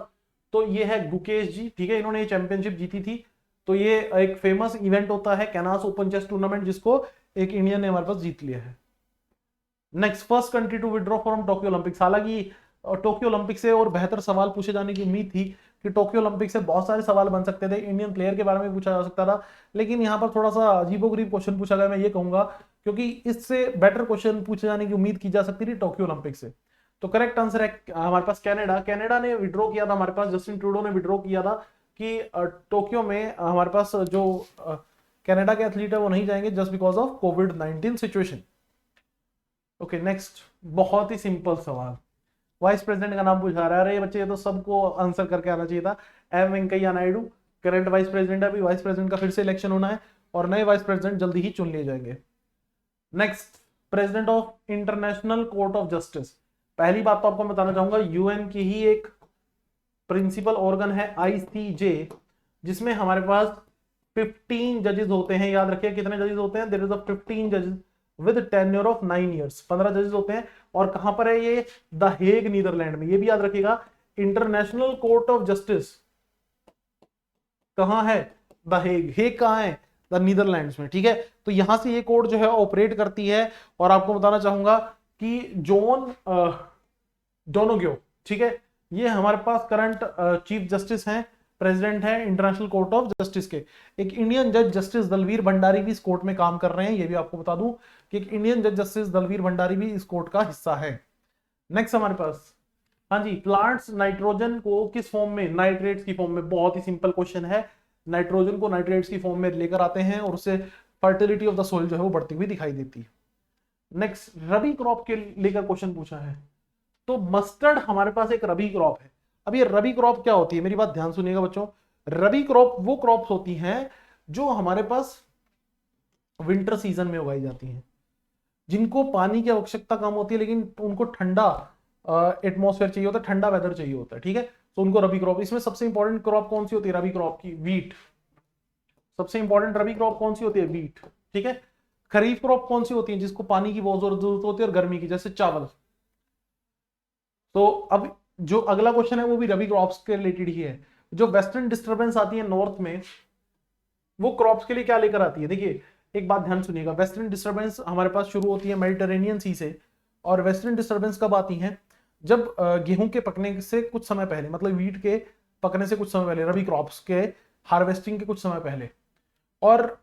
तो ये है गुकेश जी। ठीक है, इन्होंने ये चैंपियनशिप जीती थी। तो ये एक फेमस इवेंट होता है कैनास ओपन चेस टूर्नामेंट, जिसको एक इंडियन ने हमारे पास जीत लिया है। Next, first country to withdraw from Tokyo Olympics. हालांकि टोक्यो ओलंपिक से और बेहतर सवाल पूछे जाने की उम्मीद थी कि टोक्यो ओलंपिक से बहुत सारे सवाल बन सकते थे, इंडियन प्लेयर के बारे में पूछा जा सकता था, लेकिन यहाँ पर थोड़ा सा अजीबोगरीब क्वेश्चन पूछा गया, मैं ये कहूंगा, क्योंकि इससे बेटर क्वेश्चन पूछे जाने की उम्मीद की जा सकती थी टोक्यो ओलंपिक से। तो करेक्ट आंसर है हमारे पास कनाडा। कनाडा ने विड्रॉ किया था हमारे पास, जस्टिन ट्रूडो ने विड्रॉ किया था कि टोक्यो में हमारे पास जो कनाडा के एथलीट है वो नहीं जाएंगे just because of covid situation. Okay next, बहुत ही सिंपल सवाल, वाइस प्रेसिडेंट का नाम पूछा रहा है। अरे बच्चे, ये तो सबको आंसर करके आना चाहिए था। M Venkaiah Naidu current vice president है। अभी वाइस प्रेसिडेंट का फिर से इलेक्शन होना है और नए वाइस प्रेसिडेंट जल्दी ही चुन लिए जाएंगे। Next, president of international court of justice. पहली बात तो आपको बताना चाहूंगा, यूएन की ही एक प्रिंसिपल ऑर्गन है आईसीजे, जिसमें हमारे पास 15 जजेस होते हैं। याद रखिए कितने जजेस होते हैं, देयर इज अ 15 जजेस विद टेन्योर ऑफ 9 इयर्स। 15 जजेस होते हैं। और कहां पर है ये? द हेग, नीदरलैंड में। ये भी याद रखिएगा, इंटरनेशनल कोर्ट ऑफ जस्टिस कहां है? The Hague. हेग कहां है? द नीदरलैंड्स में। ठीक है, तो यहां से ये कोर्ट जो है ऑपरेट करती है। और आपको बताना चाहूंगा कि जॉन डोनोग्यो, ठीक है, ये हमारे पास करंट चीफ जस्टिस हैं, प्रेसिडेंट है इंटरनेशनल कोर्ट ऑफ जस्टिस के। एक इंडियन जज जस्टिस दलवीर भंडारी भी इस कोर्ट में काम कर रहे हैं, ये भी आपको बता दूं कि एक इंडियन जज जस्टिस दलवीर भंडारी भी इस कोर्ट का हिस्सा है। नेक्स्ट हमारे पास, हाँ जी, प्लांट्स नाइट्रोजन को किस फॉर्म में? नाइट्रेट्स की फॉर्म में। बहुत ही सिंपल क्वेश्चन है, नाइट्रोजन को नाइट्रेट्स की फॉर्म में लेकर आते हैं और उससे फर्टिलिटी ऑफ द सोइल जो है वो बढ़ती हुई दिखाई देती है। नेक्स्ट, रबी क्रॉप के लेकर क्वेश्चन पूछा है। तो मस्टर्ड हमारे पास एक रबी क्रॉप है। अब ये रबी क्रॉप क्या होती है, मेरी बात ध्यान सुनिएगा बच्चों। रबी क्रॉप वो क्रॉप्स होती हैं जो हमारे पास विंटर सीजन में उगाई जाती हैं, जिनको पानी की आवश्यकता कम होती है लेकिन उनको ठंडा एटमॉस्फेयर चाहिए होता है, ठंडा वेदर चाहिए होता है। ठीक है, तो उनको रबी क्रॉप। इसमें सबसे इंपॉर्टेंट क्रॉप कौन सी होती है रबी क्रॉप की? वीट। सबसे इंपॉर्टेंट रबी क्रॉप कौन सी होती है? वीट। ठीक है, खरीफ क्रॉप कौन सी होती है जिसको पानी की बहुत जरूरत होती है और गर्मी की? जैसे चावल। तो अब जो अगला क्वेश्चन है वो भी रबी क्रॉप्स के रिलेटेड ही है। जो वेस्टर्न डिस्टर्बेंस आती है नॉर्थ में, वो क्रॉप्स के लिए क्या लेकर आती है? देखिए एक बात ध्यान सुनिएगा, वेस्टर्न डिस्टर्बेंस हमारे पास शुरू होती है मेडिटेरेनियन सी से। और वेस्टर्न डिस्टर्बेंस कब आती है? जब गेहूं के पकने से कुछ समय पहले, मतलब वीट के पकने से कुछ समय पहले, रबी क्रॉप्स के हार्वेस्टिंग के कुछ समय पहले। और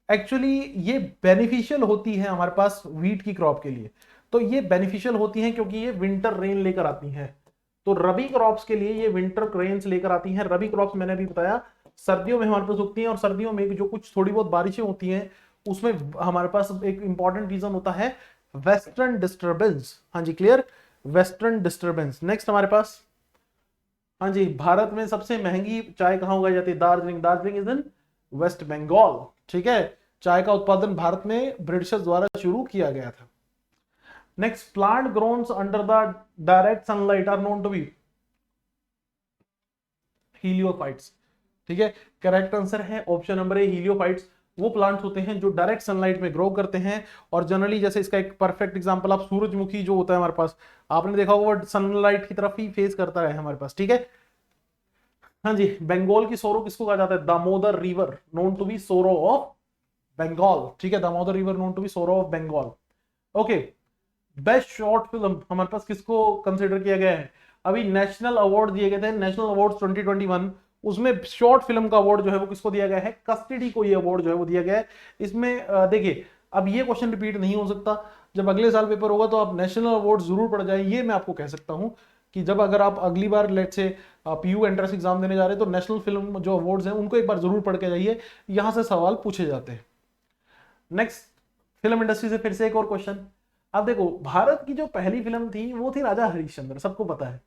एक्चुअली ये बेनिफिशियल होती है हमारे पास वीट की क्रॉप के लिए। तो ये बेनिफिशियल होती है क्योंकि ये विंटर रेन लेकर आती हैं। तो रबी क्रॉप्स के लिए ये विंटर रेन्स लेकर आती हैं। रबी क्रॉप्स मैंने अभी बताया सर्दियों में हमारे पास उगती हैं, और सर्दियों में जो कुछ थोड़ी बहुत बारिशें होती हैं उसमें हमारे पास एक इंपॉर्टेंट रीजन होता है वेस्टर्न डिस्टर्बेंस। हाँ जी, क्लियर, वेस्टर्न डिस्टर्बेंस। नेक्स्ट हमारे पास, हाँ जी, भारत में सबसे महंगी चाय कहाँ उगाई जाती है? दार्जिलिंग। Darjeeling is in West Bengal. ठीक है, चाय का उत्पादन भारत में ब्रिटिशर्स द्वारा शुरू किया गया था। Next, plant grows under the direct sunlight are known to be heliophytes. ठीक है, करेक्ट आंसर है ऑप्शन नंबर ए, हीलियोफाइट्स। वो प्लांट्स होते हैं जो डायरेक्ट सनलाइट में ग्रो करते हैं। और जनरली जैसे इसका एक परफेक्ट एग्जांपल आप सूरजमुखी जो होता है हमारे पास, आपने देखा होगा वो सनलाइट की तरफ ही फेस करता है हमारे पास। ठीक है, हाँ जी, बंगाल की सोरो किसको कहा जाता है? Damodar river known to be sorrow of Bengal. ठीक है, Damodar river known to be sorrow of Bengal. Okay, best short film हमारे पास किसको कंसिडर किया गया है? अभी नेशनल अवार्ड दिए गए थे, नेशनल अवार्ड 2021, उसमें शॉर्ट फिल्म का अवार्ड जो है वो किसको दिया गया है? कस्टडी को ये अवार्ड जो है वो दिया गया है। इसमें देखिए, अब ये क्वेश्चन रिपीट नहीं हो सकता। जब अगले साल पेपर होगा तो आप नेशनल अवार्ड जरूर पढ़ जाए, ये मैं आपको कह सकता हूं कि जब अगर आप अगली बार लेट से पीयू एंट्रेंस एग्जाम देने जा रहे हैं तो नेशनल फिल्म जो अवार्ड्स हैं उनको एक बार जरूर पढ़ के जाइए, यहां से सवाल पूछे जाते हैं। नेक्स्ट, फिल्म इंडस्ट्री से फिर से एक और क्वेश्चन। अब देखो, भारत की जो पहली फिल्म थी वो थी राजा हरिश्चंद्र, सबको पता है।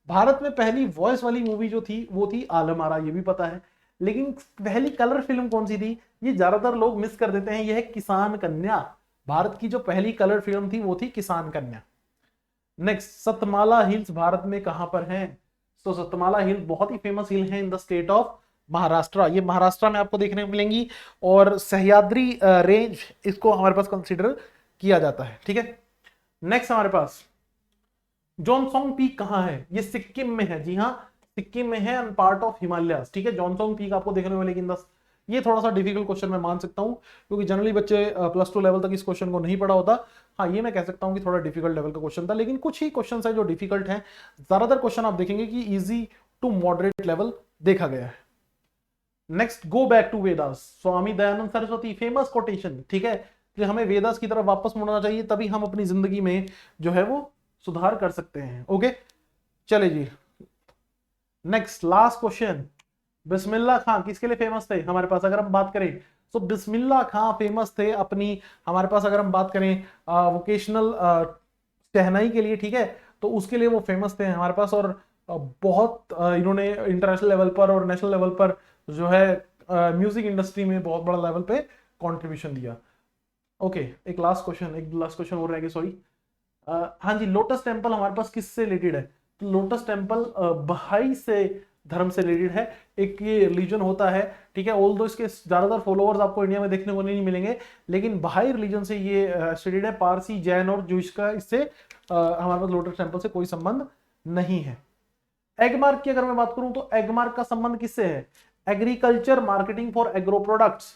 भारत में पहली वॉइस वाली मूवी जो थी वो थी आलम आरा, ये भी पता है। लेकिन पहली कलर फिल्म कौन सी थी? ये ज्यादातर लोग मिस कर देते हैं, ये है किसान कन्या। भारत की जो पहली कलर फिल्म थी वो थी किसान कन्या। नेक्स्ट, सतमाला हिल्स भारत में कहां पर है? तो सतमाला हिल बहुत ही फेमस हिल है इन द स्टेट ऑफ महाराष्ट्र। ये महाराष्ट्र में आपको देखने को मिलेंगी। और सह्याद्री रेंज इसको हमारे पास कंसिडर किया जाता है। ठीक है, नेक्स्ट हमारे पास जॉनसोंग पीक कहां है? ये सिक्किम में है। जी हाँ, सिक्किम में है, पार्ट ऑफ हिमालय। ठीक है, जॉनसोंग पीक आपको देखने को मिलेगी इन द ये थोड़ा सा डिफिकल्ट क्वेश्चन मैं मान सकता हूं, क्योंकि जनरली बच्चे +2 लेवल तक इस क्वेश्चन को नहीं पढ़ा होता। हाँ, ये मैं कह सकता हूं कि थोड़ा डिफिकल्ट लेवल का क्वेश्चन था, लेकिन कुछ ही क्वेश्चन है जो डिफिकल्ट हैं। ज्यादातर क्वेश्चन आप देखेंगे कि इजी टू मॉडरेट लेवल देखा गया है। Next, go back to Vedas, Swami Dayanand Saraswati, famous quotation, ठीक है, कि हमें वेदास की तरफ वापस मुड़ना चाहिए, तभी हम अपनी जिंदगी में जो है वो सुधार कर सकते हैं। ओके, चले जी, नेक्स्ट लास्ट क्वेश्चन। बिस्मिल्लाह खां किसके लिए फेमस थे हमारे पास, अगर हम बात करें तो बिस्मिल्लाह खां फेमस थे अपनी, हमारे पास अगर हम बात करें वोकेशनल शहनाई के लिए, ठीक है, तो उसके लिए वो फेमस थे हमारे पास। और बहुत इन्होंने इंटरनेशनल लेवल पर और नेशनल लेवल पर जो है म्यूजिक इंडस्ट्री में बहुत बड़ा लेवल पे कंट्रीब्यूशन दिया। ओके, एक लास्ट क्वेश्चन और रह गया, सॉरी। हाँ जी, लोटस टेम्पल हमारे पास किससे रिलेटेड है, तो लोटस टेम्पल बहाई से धर्म से रिलेटेड है। एक ये रिलीजन होता है, ठीक है, ऑल दो इसके ज्यादातर फॉलोअर्स आपको इंडिया में देखने को नहीं मिलेंगे, लेकिन बहाई रिलीजन से ये रिलेटेड है। पारसी, जैन और जूइश का इससे हमारे पास लोटस टेम्पल से कोई संबंध नहीं है। एगमार्क की अगर मैं बात करूं तो एगमार्क का संबंध किससे है, agriculture marketing for agro products.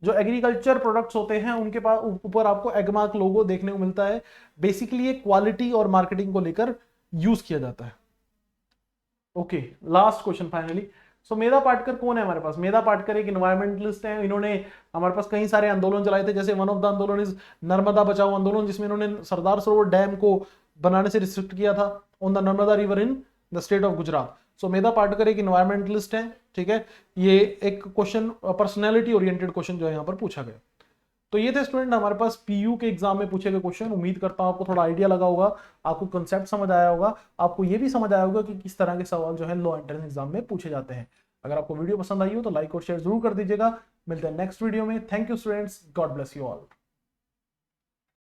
जो एग्रीकल्चर प्रोडक्ट्स होते हैं उनके पास ऊपर आपको एगमार्क लोगो देखने को मिलता है। बेसिकली ये क्वालिटी और मार्केटिंग को लेकर यूज किया जाता है। Okay, last question finally. So Medha Patkar कौन है हमारे पास, मेधा पाटकर एक इन्वायरमेंटलिस्ट हैं। इन्होंने हमारे पास कई सारे आंदोलन चलाए थे, जैसे वन ऑफ द आंदोलन इज नर्मदा बचाओ आंदोलन, जिसमें इन्होंने सरदार सरोवर डैम को बनाने से रिस्ट्रिक्ट किया था on the Narmada river in the state of Gujarat. So Medha Patkar एक इन्वायरमेंटलिस्ट हैं, ठीक है। ये एक क्वेश्चन पर्सनैलिटी ओरिएंटेड क्वेश्चन जो है यहाँ पर पूछा गया। तो ये थे स्टूडेंट हमारे पास पीयू के एग्जाम में पूछे गए क्वेश्चन। उम्मीद करता हूं आपको थोड़ा आइडिया लगा होगा, आपको कंसेप्ट समझ आया होगा, आपको ये भी समझ आया होगा कि किस तरह के सवाल जो है लॉ एंट्रेंस एग्जाम में पूछे जाते हैं। अगर आपको वीडियो पसंद आई हो तो लाइक और शेयर जरूर कर दीजिएगा। मिलते हैं नेक्स्ट वीडियो में। Thank you students, God bless you all.